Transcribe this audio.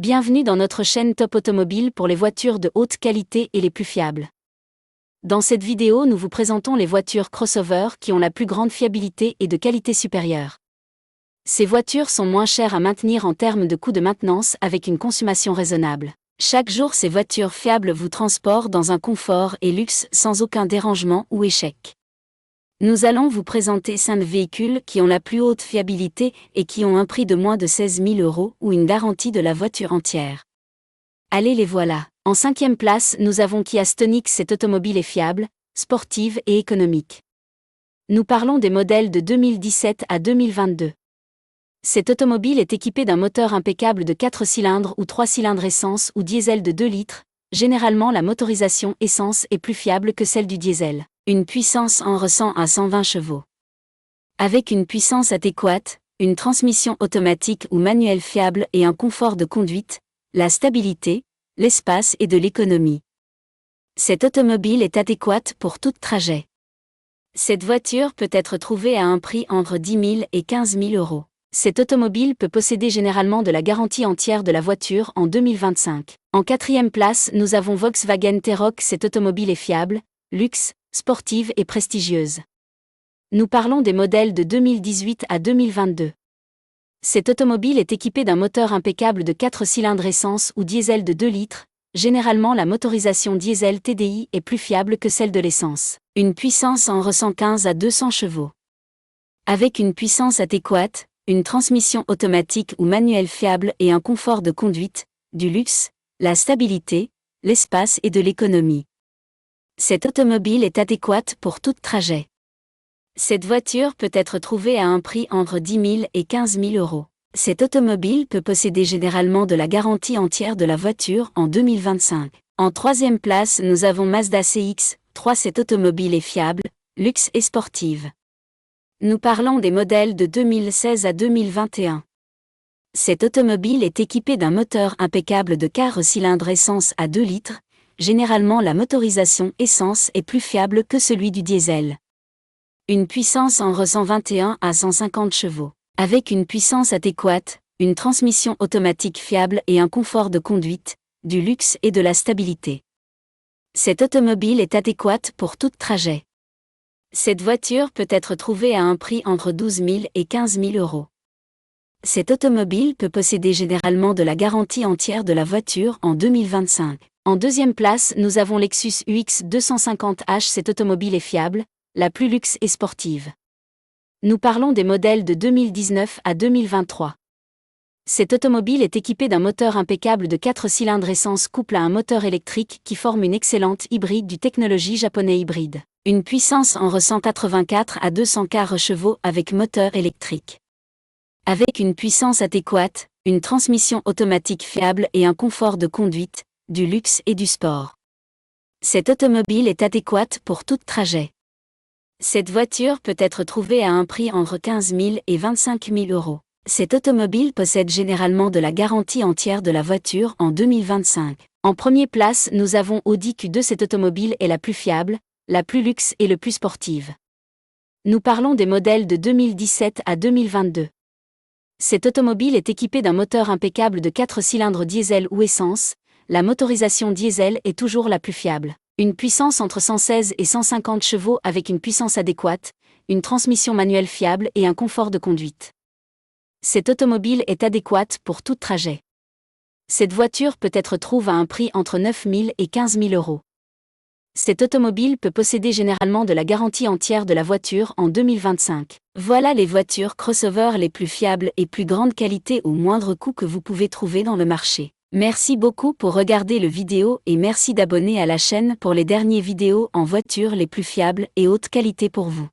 Bienvenue dans notre chaîne Top Automobile pour les voitures de haute qualité et les plus fiables. Dans cette vidéo, nous vous présentons les voitures crossover qui ont la plus grande fiabilité et de qualité supérieure. Ces voitures sont moins chères à maintenir en termes de coûts de maintenance avec une consommation raisonnable. Chaque jour, ces voitures fiables vous transportent dans un confort et luxe sans aucun dérangement ou échec. Nous allons vous présenter 5 véhicules qui ont la plus haute fiabilité et qui ont un prix de moins de 16 000 € ou une garantie de la voiture entière. Allez, les voilà. En 5e place, nous avons Kia Stonic. Cette automobile est fiable, sportive et économique. Nous parlons des modèles de 2017 à 2022. Cette automobile est équipée d'un moteur impeccable de 4 cylindres ou 3 cylindres essence ou diesel de 2 litres. Généralement, la motorisation essence est plus fiable que celle du diesel. Une puissance en ressent à 120 chevaux. Avec une puissance adéquate, une transmission automatique ou manuelle fiable et un confort de conduite, la stabilité, l'espace et de l'économie. Cette automobile est adéquate pour tout trajet. Cette voiture peut être trouvée à un prix entre 10 000 et 15 000 €. Cette automobile peut posséder généralement de la garantie entière de la voiture en 2025. En 4e place, nous avons Volkswagen T-Roc. Cette automobile est fiable, luxe, sportive et prestigieuse. Nous parlons des modèles de 2018 à 2022. Cette automobile est équipée d'un moteur impeccable de 4 cylindres essence ou diesel de 2 litres. Généralement, la motorisation diesel TDI est plus fiable que celle de l'essence. Une puissance en ressent 15 à 200 chevaux. Avec une puissance adéquate, une transmission automatique ou manuelle fiable et un confort de conduite, du luxe, la stabilité, l'espace et de l'économie. Cette automobile est adéquate pour tout trajet. Cette voiture peut être trouvée à un prix entre 10 000 et 15 000 €. Cette automobile peut posséder généralement de la garantie entière de la voiture en 2025. En 3e place, nous avons Mazda CX-3. Cette automobile est fiable, luxe et sportive. Nous parlons des modèles de 2016 à 2021. Cette automobile est équipée d'un moteur impeccable de 4 cylindres essence à 2 litres. Généralement, la motorisation essence est plus fiable que celui du diesel. Une puissance en ressent 21 à 150 chevaux. Avec une puissance adéquate, une transmission automatique fiable et un confort de conduite, du luxe et de la stabilité. Cette automobile est adéquate pour tout trajet. Cette voiture peut être trouvée à un prix entre 12 000 et 15 000 €. Cette automobile peut posséder généralement de la garantie entière de la voiture en 2025. En 2e place, nous avons Lexus UX 250h. Cette automobile est fiable, la plus luxe et sportive. Nous parlons des modèles de 2019 à 2023. Cette automobile est équipée d'un moteur impeccable de 4 cylindres essence couplé à un moteur électrique qui forme une excellente hybride du technologie japonais hybride. Une puissance en ressent 84 à 204 chevaux avec moteur électrique. Avec une puissance adéquate, une transmission automatique fiable et un confort de conduite, du luxe et du sport. Cette automobile est adéquate pour tout trajet. Cette voiture peut être trouvée à un prix entre 15 000 et 25 000 €. Cette automobile possède généralement de la garantie entière de la voiture en 2025. En 1e place, nous avons Audi Q2. Cette automobile est la plus fiable, la plus luxe et le plus sportive. Nous parlons des modèles de 2017 à 2022. Cette automobile est équipée d'un moteur impeccable de 4 cylindres diesel ou essence. La motorisation diesel est toujours la plus fiable. Une puissance entre 116 et 150 chevaux avec une puissance adéquate, une transmission manuelle fiable et un confort de conduite. Cette automobile est adéquate pour tout trajet. Cette voiture peut être trouvée à un prix entre 9 000 et 15 000 €. Cette automobile peut posséder généralement de la garantie entière de la voiture en 2025. Voilà les voitures crossover les plus fiables et plus grande qualité au moindre coût que vous pouvez trouver dans le marché. Merci beaucoup pour regarder le vidéo et merci d'abonner à la chaîne pour les dernières vidéos en voitures les plus fiables et haute qualité pour vous.